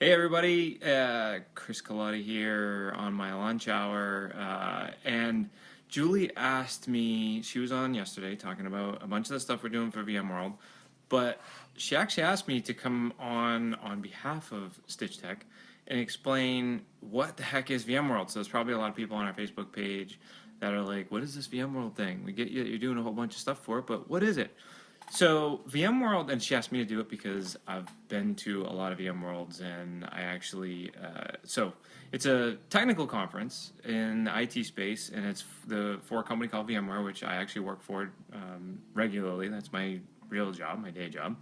Hey everybody, Chris Colati here on my lunch hour, and Julie asked me, she was on yesterday talking about a bunch of the stuff we're doing for VMworld, but she actually asked me to come on behalf of StitchTek and explain what the heck is VMworld. So there's probably a lot of people on our Facebook page that are like, what is this VMworld thing? We get you that you're doing a whole bunch of stuff for it, but what is it? So VMworld, and she asked me to do it because I've been to a lot of VMworlds, and I actually, so it's a technical conference in the IT space, and it's for a company called VMware, which I actually work for regularly. That's my real job, my day job,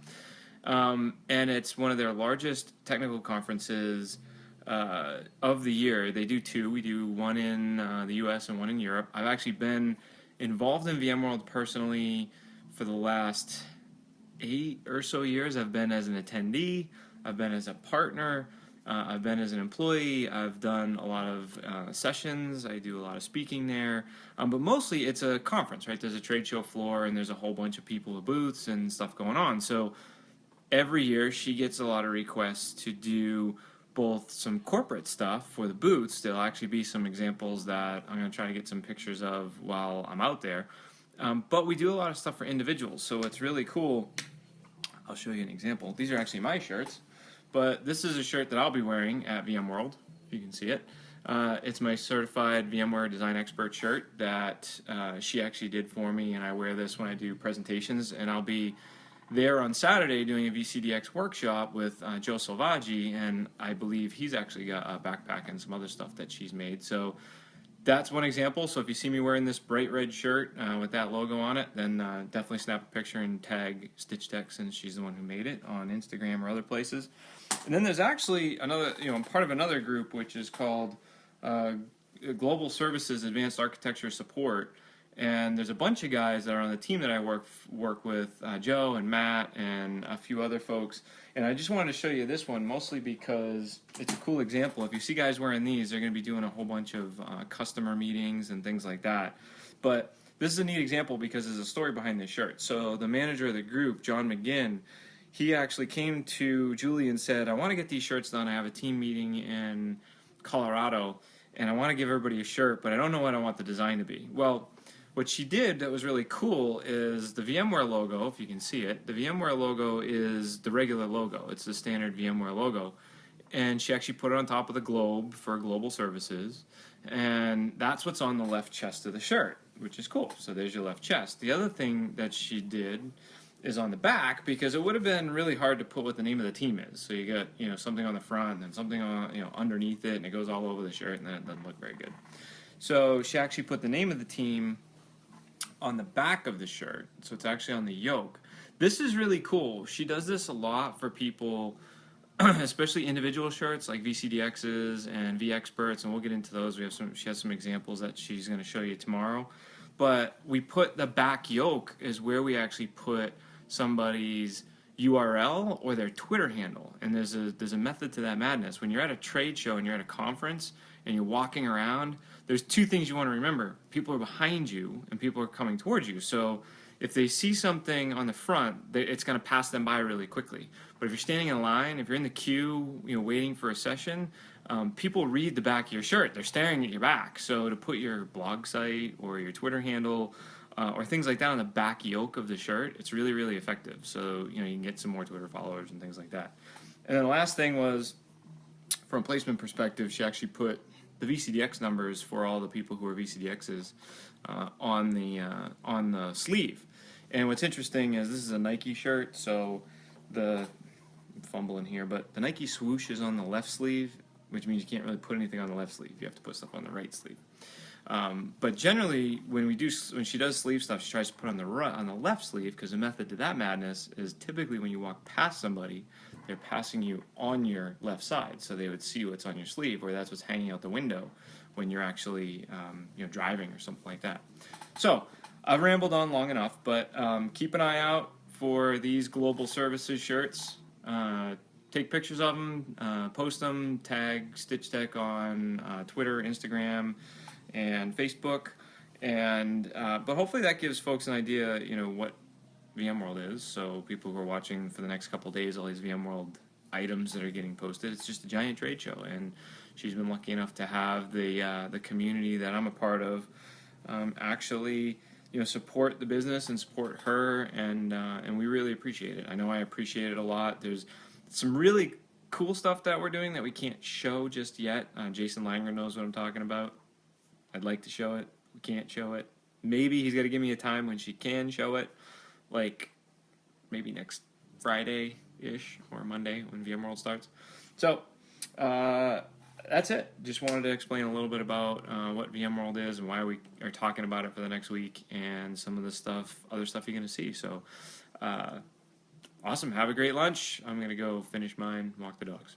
and it's one of their largest technical conferences of the year. They do two. We do one in the U.S. and one in Europe. I've actually been involved in VMworld personally for the last 8 or so years. I've been as an attendee, I've been as a partner, I've been as an employee, I've done a lot of sessions, I do a lot of speaking there, but mostly it's a conference, right? There's a trade show floor and there's a whole bunch of people with booths and stuff going on. So every year she gets a lot of requests to do both some corporate stuff for the booths. There'll actually be some examples that I'm going to try to get some pictures of while I'm out there. But we do a lot of stuff for individuals, so it's really cool. I'll show you an example. These are actually my shirts, but this is a shirt that I'll be wearing at VMworld, if you can see it. It's my certified VMware design expert shirt that she actually did for me, and I wear this when I do presentations, and I'll be there on Saturday doing a VCDX workshop with Joe Salvaggi, and I believe he's actually got a backpack and some other stuff that she's made. So that's one example. So if you see me wearing this bright red shirt with that logo on it, then definitely snap a picture and tag StitchTek, since she's the one who made it, on Instagram or other places. And then there's actually another, I'm part of another group which is called Global Services Advanced Architecture Support. And there's a bunch of guys that are on the team that I work with, Joe and Matt and a few other folks. And I just wanted to show you this one, mostly because it's a cool example. If you see guys wearing these, they're going to be doing a whole bunch of customer meetings and things like that. But this is a neat example because there's a story behind this shirt. So the manager of the group, John McGinn, he actually came to Julie and said, I want to get these shirts done. I have a team meeting in Colorado, and I want to give everybody a shirt, but I don't know what I want the design to be. Well, what she did that was really cool is the VMware logo, if you can see it. The VMware logo is the regular logo. It's the standard VMware logo. And she actually put it on top of the globe for global services. And that's what's on the left chest of the shirt, which is cool. So there's your left chest. The other thing that she did is on the back, because it would have been really hard to put what the name of the team is. So you got, something on the front and then something on, underneath it, and it goes all over the shirt, and then it doesn't look very good. So she actually put the name of the team on the back of the shirt, so it's actually on the yoke. This is really cool. She does this a lot for people, especially individual shirts like VCDXs and VExperts, and we'll get into those. She has some examples that she's going to show you tomorrow. But we put the back yoke is where we actually put somebody's URL or their Twitter handle, and there's a method to that madness. When you're at a trade show and you're at a conference and you're walking around, there's two things you want to remember. People are behind you and people are coming towards you. So if they see something on the front, it's going to pass them by really quickly. But if you're standing in line, if you're in the queue, waiting for a session, people read the back of your shirt. They're staring at your back. So to put your blog site or your Twitter handle or things like that on the back yoke of the shirt, it's really, really effective. So you can get some more Twitter followers and things like that. And then the last thing was, from a placement perspective, she actually put the VCDX numbers for all the people who are VCDXs on the sleeve. And what's interesting is this is a Nike shirt, so I'm fumbling here, but the Nike swoosh is on the left sleeve, which means you can't really put anything on the left sleeve. You have to put stuff on the right sleeve. But generally, when she does sleeve stuff, she tries to put on the left sleeve, because the method to that madness is typically when you walk past somebody, they're passing you on your left side, so they would see what's on your sleeve, or that's what's hanging out the window when you're actually driving or something like that. So I've rambled on long enough, but keep an eye out for these global services shirts. Take pictures of them, post them, tag StitchTek on Twitter, Instagram, and Facebook, and but hopefully that gives folks an idea, what VMworld is. So people who are watching for the next couple of days, all these VMworld items that are getting posted. It's just a giant trade show, and she's been lucky enough to have the community that I'm a part of actually support the business and support her, and we really appreciate it. I know I appreciate it a lot. There's some really cool stuff that we're doing that we can't show just yet. Jason Langer knows what I'm talking about. I'd like to show it. We can't show it. Maybe he's got to give me a time when she can show it, like maybe next Friday-ish or Monday when VMworld starts. So that's it. Just wanted to explain a little bit about what VMworld is and why we are talking about it for the next week, and some of the other stuff you're going to see. So awesome. Have a great lunch. I'm going to go finish mine, walk the dogs.